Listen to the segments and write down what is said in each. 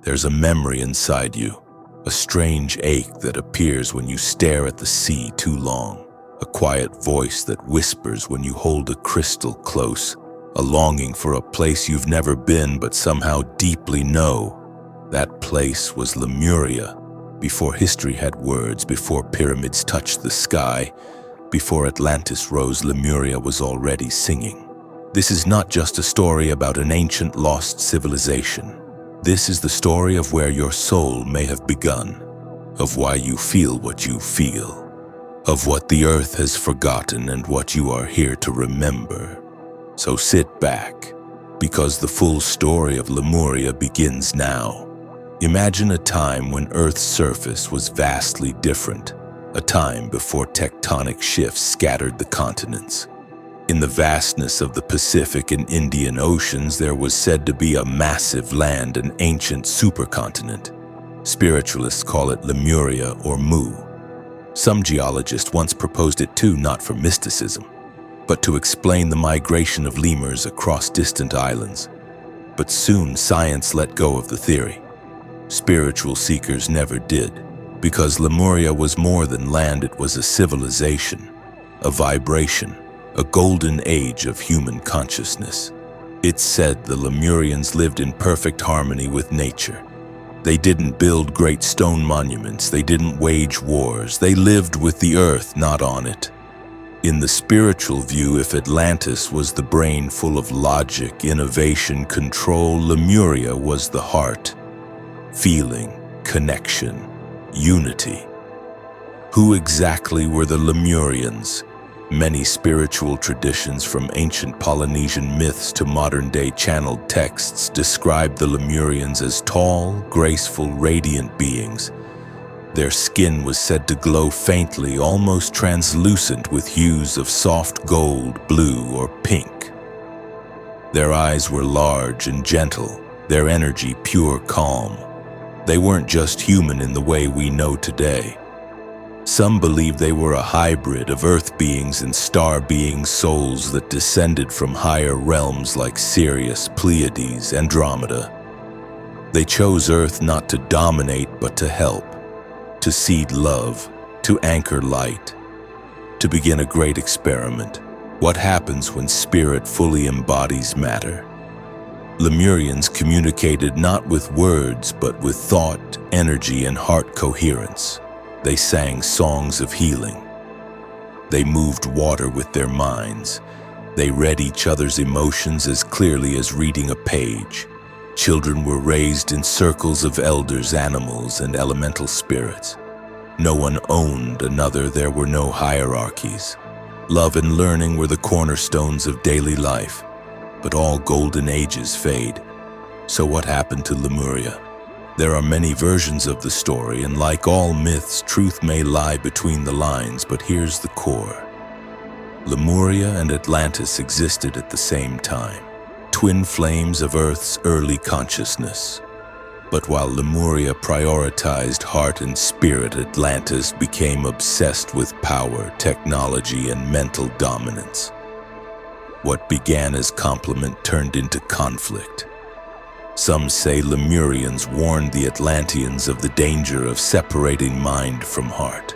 There's a memory inside you, a strange ache that appears when you stare at the sea too long, a quiet voice that whispers when you hold a crystal close, a longing for a place you've never been but somehow deeply know. That place was Lemuria, before history had words, before pyramids touched the sky, before Atlantis rose. Lemuria was already singing. This is not just a story about an ancient lost civilization. This is the story of where your soul may have begun, of why you feel what you feel, of what the earth has forgotten and what you are here to remember. So sit back, because the full story of Lemuria begins now. Imagine a time when Earth's surface was vastly different, a time before tectonic shifts scattered the continents. In the vastness of the Pacific and Indian Oceans, there was said to be a massive land, an ancient supercontinent. Spiritualists call it Lemuria or Mu. Some geologists once proposed it too, not for mysticism, but to explain the migration of lemurs across distant islands. But soon science let go of the theory. Spiritual seekers never did, because Lemuria was more than land. It was a civilization, a vibration, a golden age of human consciousness. It's said the Lemurians lived in perfect harmony with nature. They didn't build great stone monuments, they didn't wage wars, they lived with the earth, not on it. In the spiritual view, if Atlantis was the brain full of logic, innovation, control, Lemuria was the heart, feeling, connection, unity. Who exactly were the Lemurians? Many spiritual traditions, from ancient Polynesian myths to modern-day channeled texts, describe the Lemurians as tall, graceful, radiant beings. Their skin was said to glow faintly, almost translucent, with hues of soft gold, blue, or pink. Their eyes were large and gentle, their energy pure calm. They weren't just human in the way we know today. Some believe they were a hybrid of earth beings and star beings, souls that descended from higher realms like Sirius, Pleiades, Andromeda. They chose Earth not to dominate but to help, to seed love, to anchor light, to begin a great experiment. What happens when spirit fully embodies matter? Lemurians communicated not with words but with thought, energy, and heart coherence. They sang songs of healing. They moved water with their minds. They read each other's emotions as clearly as reading a page. Children were raised in circles of elders, animals, and elemental spirits. No one owned another. There were no hierarchies. Love and learning were the cornerstones of daily life. But all golden ages fade. So what happened to Lemuria? There are many versions of the story, and like all myths, truth may lie between the lines, but here's the core. Lemuria and Atlantis existed at the same time, twin flames of Earth's early consciousness. But while Lemuria prioritized heart and spirit, Atlantis became obsessed with power, technology, and mental dominance. What began as complement turned into conflict. Some say Lemurians warned the Atlanteans of the danger of separating mind from heart.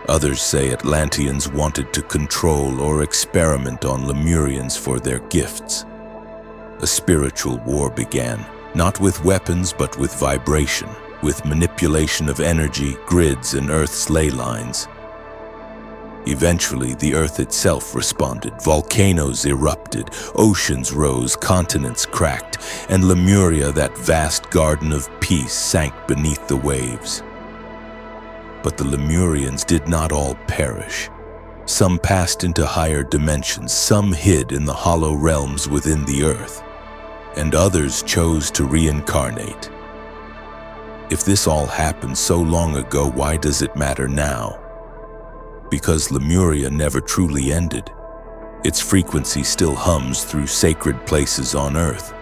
Others say Atlanteans wanted to control or experiment on Lemurians for their gifts. A spiritual war began, not with weapons but with vibration, with manipulation of energy, grids, and Earth's ley lines. Eventually, the Earth itself responded. Volcanoes erupted, oceans rose, continents cracked, and Lemuria, that vast garden of peace, sank beneath the waves. But the Lemurians did not all perish. Some passed into higher dimensions, some hid in the hollow realms within the Earth, and others chose to reincarnate. If this all happened so long ago, why does it matter now? Because Lemuria never truly ended. Its frequency still hums through sacred places on Earth.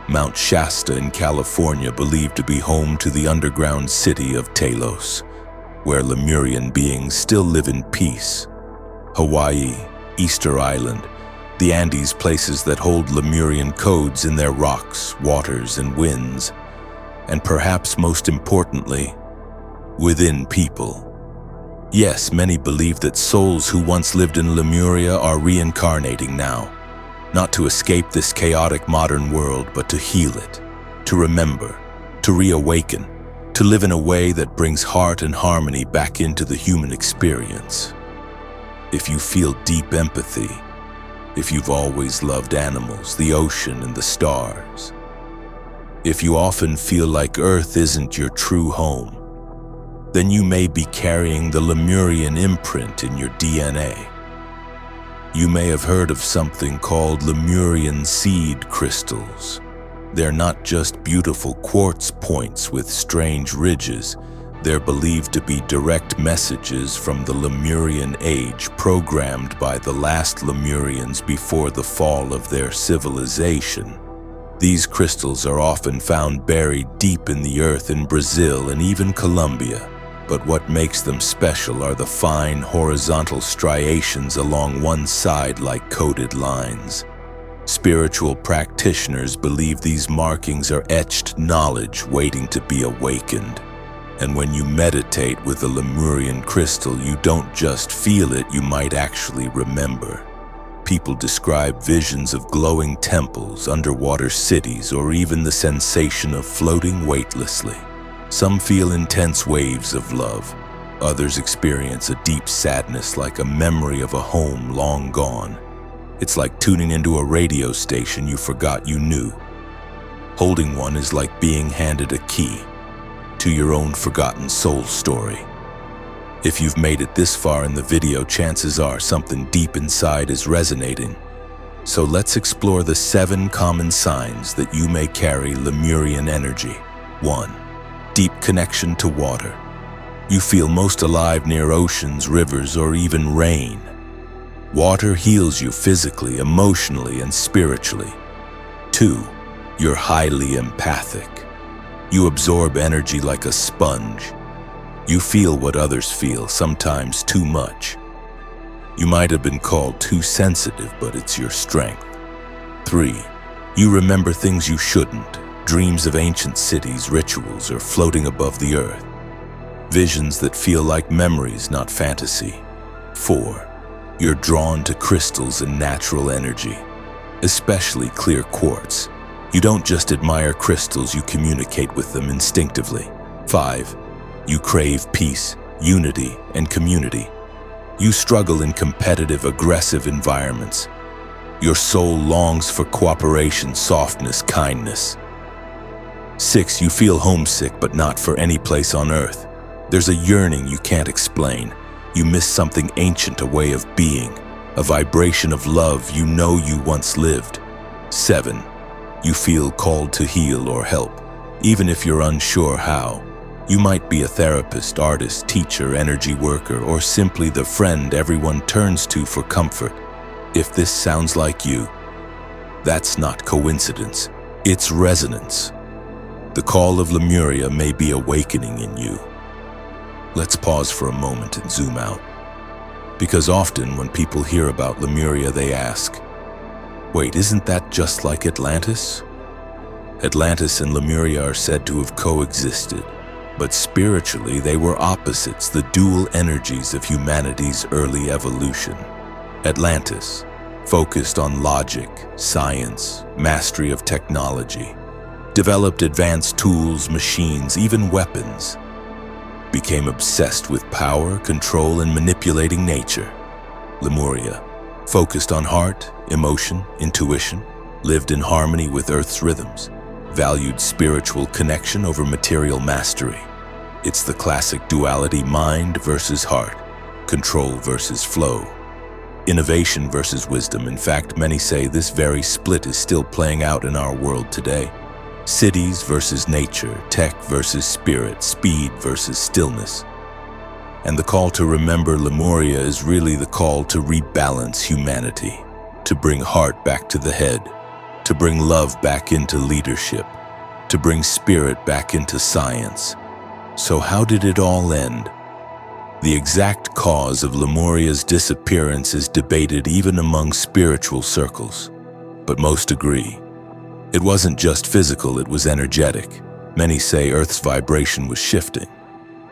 Mount Shasta in California, believed to be home to the underground city of Talos, where Lemurian beings still live in peace. Hawaii, Easter Island, the Andes, places that hold Lemurian codes in their rocks, waters, and winds. and perhaps most importantly, within people. Yes, many believe that souls who once lived in Lemuria are reincarnating now, not to escape this chaotic modern world, but to heal it, to remember, to reawaken, to live in a way that brings heart and harmony back into the human experience. If you feel deep empathy, if you've always loved animals, the ocean, and the stars, if you often feel like Earth isn't your true home, then you may be carrying the Lemurian imprint in your DNA. You may have heard of something called Lemurian seed crystals. They're not just beautiful quartz points with strange ridges. They're believed to be direct messages from the Lemurian age, programmed by the last Lemurians before the fall of their civilization. These crystals are often found buried deep in the earth in Brazil and even Colombia. But what makes them special are the fine horizontal striations along one side like coded lines. Spiritual practitioners believe these markings are etched knowledge waiting to be awakened. And when you meditate with a Lemurian crystal, you don't just feel it, you might actually remember. People describe visions of glowing temples, underwater cities, or even the sensation of floating weightlessly. Some feel intense waves of love. Others experience a deep sadness, like a memory of a home long gone. It's like tuning into a radio station you forgot you knew. Holding one is like being handed a key to your own forgotten soul story. If you've made it this far in the video, chances are something deep inside is resonating. So let's explore the 7 common signs that you may carry Lemurian energy. 1. Deep connection to water. You feel most alive near oceans, rivers, or even rain. Water heals you physically, emotionally, and spiritually. 2. You're highly empathic. You absorb energy like a sponge. You feel what others feel, sometimes too much. You might have been called too sensitive, but it's your strength. 3. You remember things you shouldn't. Dreams of ancient cities, rituals, or floating above the earth. Visions that feel like memories, not fantasy. 4. You're drawn to crystals and natural energy, especially clear quartz. You don't just admire crystals, you communicate with them instinctively. 5. You crave peace, unity, and community. You struggle in competitive, aggressive environments. Your soul longs for cooperation, softness, kindness. 6. You feel homesick, but not for any place on earth. There's a yearning you can't explain. You miss something ancient, a way of being, a vibration of love you know you once lived. 7. You feel called to heal or help, even if you're unsure how. You might be a therapist, artist, teacher, energy worker, or simply the friend everyone turns to for comfort. If this sounds like you, that's not coincidence, it's resonance. The call of Lemuria may be awakening in you. Let's pause for a moment and zoom out. Because often when people hear about Lemuria, they ask, wait, isn't that just like Atlantis? Atlantis and Lemuria are said to have coexisted, but spiritually they were opposites, the dual energies of humanity's early evolution. Atlantis, focused on logic, science, mastery of technology, developed advanced tools, machines, even weapons, became obsessed with power, control, and manipulating nature. Lemuria, focused on heart, emotion, intuition, lived in harmony with Earth's rhythms, valued spiritual connection over material mastery. It's the classic duality: mind versus heart, control versus flow, innovation versus wisdom. In fact, many say this very split is still playing out in our world today. Cities versus nature, tech versus spirit, speed versus stillness. And the call to remember Lemuria is really the call to rebalance humanity, to bring heart back to the head, to bring love back into leadership, to bring spirit back into science. So how did it all end? The exact cause of Lemuria's disappearance is debated even among spiritual circles, but most agree. It wasn't just physical, it was energetic. Many say Earth's vibration was shifting.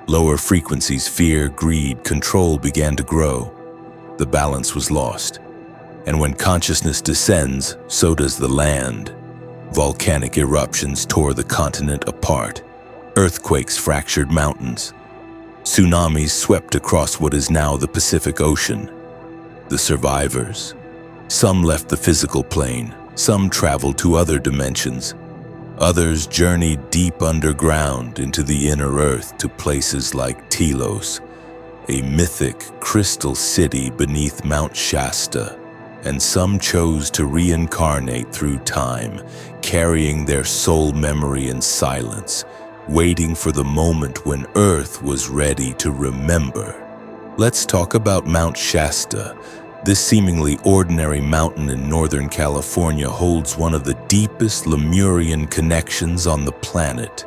Lower frequencies, fear, greed, control began to grow. The balance was lost. And when consciousness descends, so does the land. Volcanic eruptions tore the continent apart. Earthquakes fractured mountains. Tsunamis swept across what is now the Pacific Ocean. The survivors. Some left the physical plane. Some traveled to other dimensions. Others journeyed deep underground into the inner earth to places like Telos, a mythic crystal city beneath Mount Shasta. And some chose to reincarnate through time, carrying their soul memory in silence, waiting for the moment when Earth was ready to remember. Let's talk about Mount Shasta. This seemingly ordinary mountain in Northern California holds one of the deepest Lemurian connections on the planet.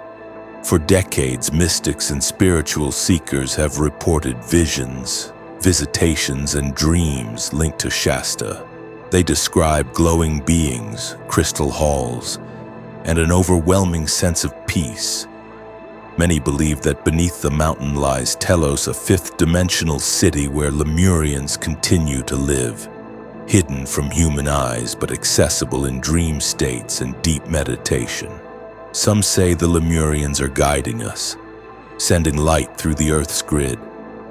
For decades, mystics and spiritual seekers have reported visions, visitations, and dreams linked to Shasta. They describe glowing beings, crystal halls, and an overwhelming sense of peace. Many believe that beneath the mountain lies Telos, a fifth-dimensional city where Lemurians continue to live, hidden from human eyes but accessible in dream states and deep meditation. Some say the Lemurians are guiding us, sending light through the Earth's grid,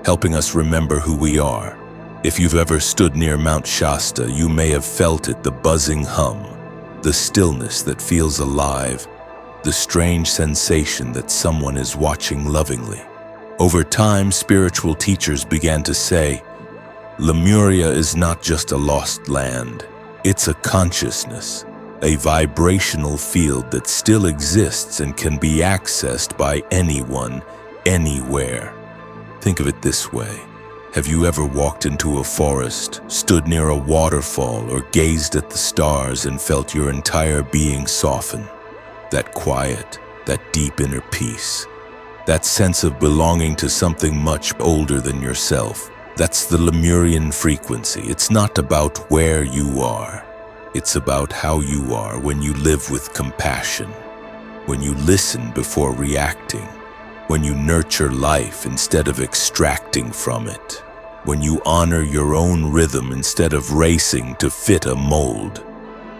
helping us remember who we are. If you've ever stood near Mount Shasta, you may have felt it, the buzzing hum, the stillness that feels alive, the strange sensation that someone is watching lovingly. Over time, spiritual teachers began to say, Lemuria is not just a lost land, it's a consciousness, a vibrational field that still exists and can be accessed by anyone, anywhere. Think of it this way. Have you ever walked into a forest, stood near a waterfall, or gazed at the stars and felt your entire being soften? That quiet, that deep inner peace, that sense of belonging to something much older than yourself. That's the Lemurian frequency. It's not about where you are. It's about how you are when you live with compassion, when you listen before reacting, when you nurture life instead of extracting from it, when you honor your own rhythm instead of racing to fit a mold.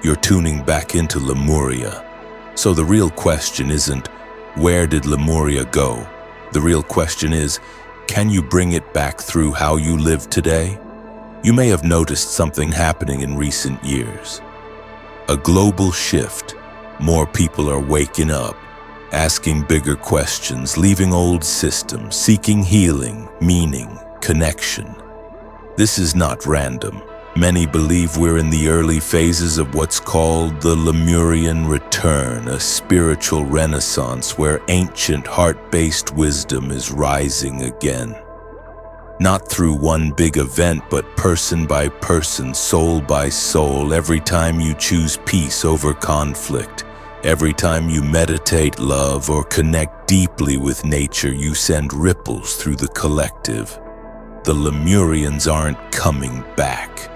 You're tuning back into Lemuria. So the real question isn't, where did Lemuria go? The real question is, can you bring it back through how you live today? You may have noticed something happening in recent years. A global shift. More people are waking up, asking bigger questions, leaving old systems, seeking healing, meaning, connection. This is not random. Many believe we're in the early phases of what's called the Lemurian return, a spiritual renaissance where ancient heart-based wisdom is rising again. Not through one big event, but person by person, soul by soul. Every time you choose peace over conflict, every time you meditate love or connect deeply with nature, you send ripples through the collective. The Lemurians aren't coming back.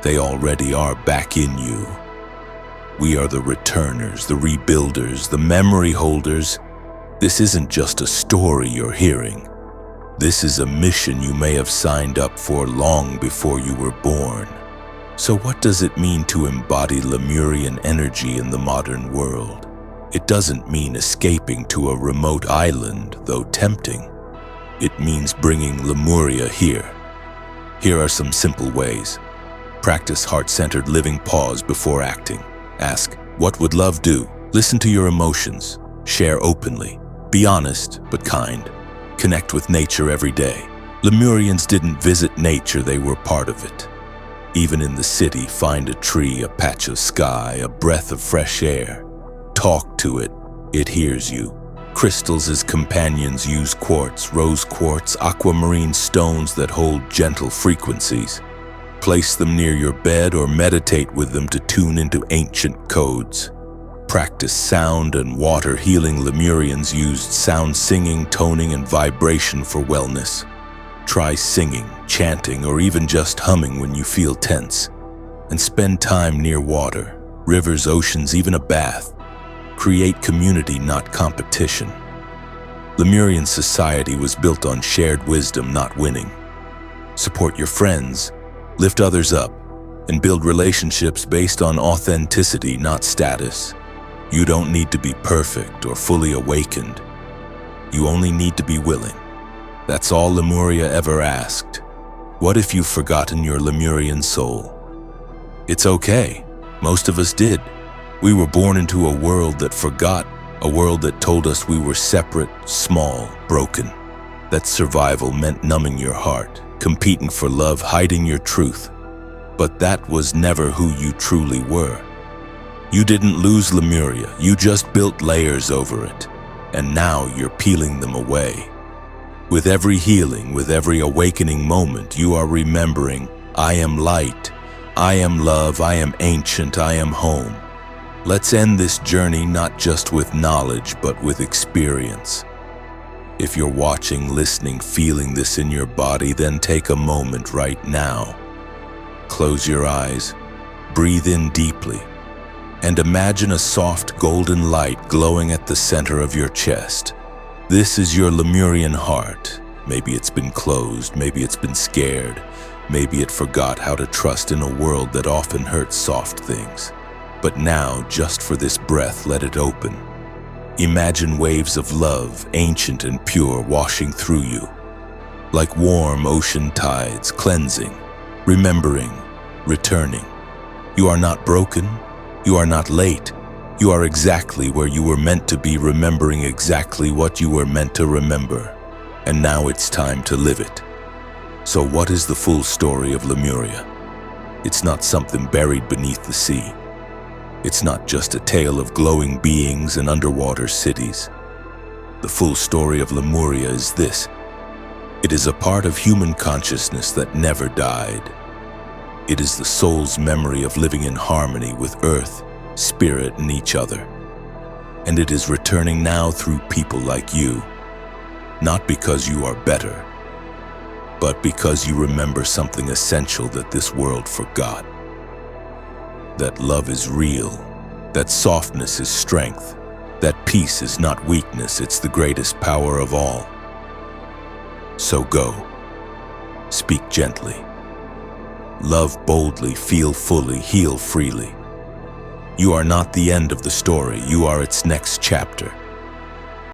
They already are back in you. We are the returners, the rebuilders, the memory holders. This isn't just a story you're hearing. This is a mission you may have signed up for long before you were born. So what does it mean to embody Lemurian energy in the modern world? It doesn't mean escaping to a remote island, though tempting. It means bringing Lemuria here. Here are some simple ways. Practice heart-centered living. Pause before acting. Ask, what would love do? Listen to your emotions. Share openly. Be honest, but kind. Connect with nature every day. Lemurians didn't visit nature, they were part of it. Even in the city, find a tree, a patch of sky, a breath of fresh air. Talk to it. It hears you. Crystals as companions. Use quartz, rose quartz, aquamarine stones that hold gentle frequencies. Place them near your bed or meditate with them to tune into ancient codes. Practice sound and water healing. Lemurians used sound, singing, toning, and vibration for wellness. Try singing, chanting, or even just humming when you feel tense. And spend time near water, rivers, oceans, even a bath. Create community, not competition. Lemurian society was built on shared wisdom, not winning. Support your friends, lift others up, and build relationships based on authenticity, not status. You don't need to be perfect or fully awakened. You only need to be willing. That's all Lemuria ever asked. What if you've forgotten your Lemurian soul? It's okay. Most of us did. We were born into a world that forgot, a world that told us we were separate, small, broken. That survival meant numbing your heart, competing for love, hiding your truth. But that was never who you truly were. You didn't lose Lemuria, you just built layers over it. And now you're peeling them away. With every healing, with every awakening moment, you are remembering, I am light, I am love, I am ancient, I am home. Let's end this journey not just with knowledge, but with experience. If you're watching, listening, feeling this in your body, then take a moment right now. Close your eyes, breathe in deeply, and imagine a soft golden light glowing at the center of your chest. This is your Lemurian heart. Maybe it's been closed, maybe it's been scared, maybe it forgot how to trust in a world that often hurts soft things. But now, just for this breath, let it open. Imagine waves of love, ancient and pure, washing through you. Like warm ocean tides, cleansing, remembering, returning. You are not broken, you are not late. You are exactly where you were meant to be, remembering exactly what you were meant to remember. And now it's time to live it. So what is the full story of Lemuria? It's not something buried beneath the sea. It's not just a tale of glowing beings and underwater cities. The full story of Lemuria is this. It is a part of human consciousness that never died. It is the soul's memory of living in harmony with earth, spirit, and each other. And it is returning now through people like you. Not because you are better, but because you remember something essential that this world forgot. That love is real, that softness is strength, that peace is not weakness, it's the greatest power of all. So go, speak gently, love boldly, feel fully, heal freely. You are not the end of the story, you are its next chapter.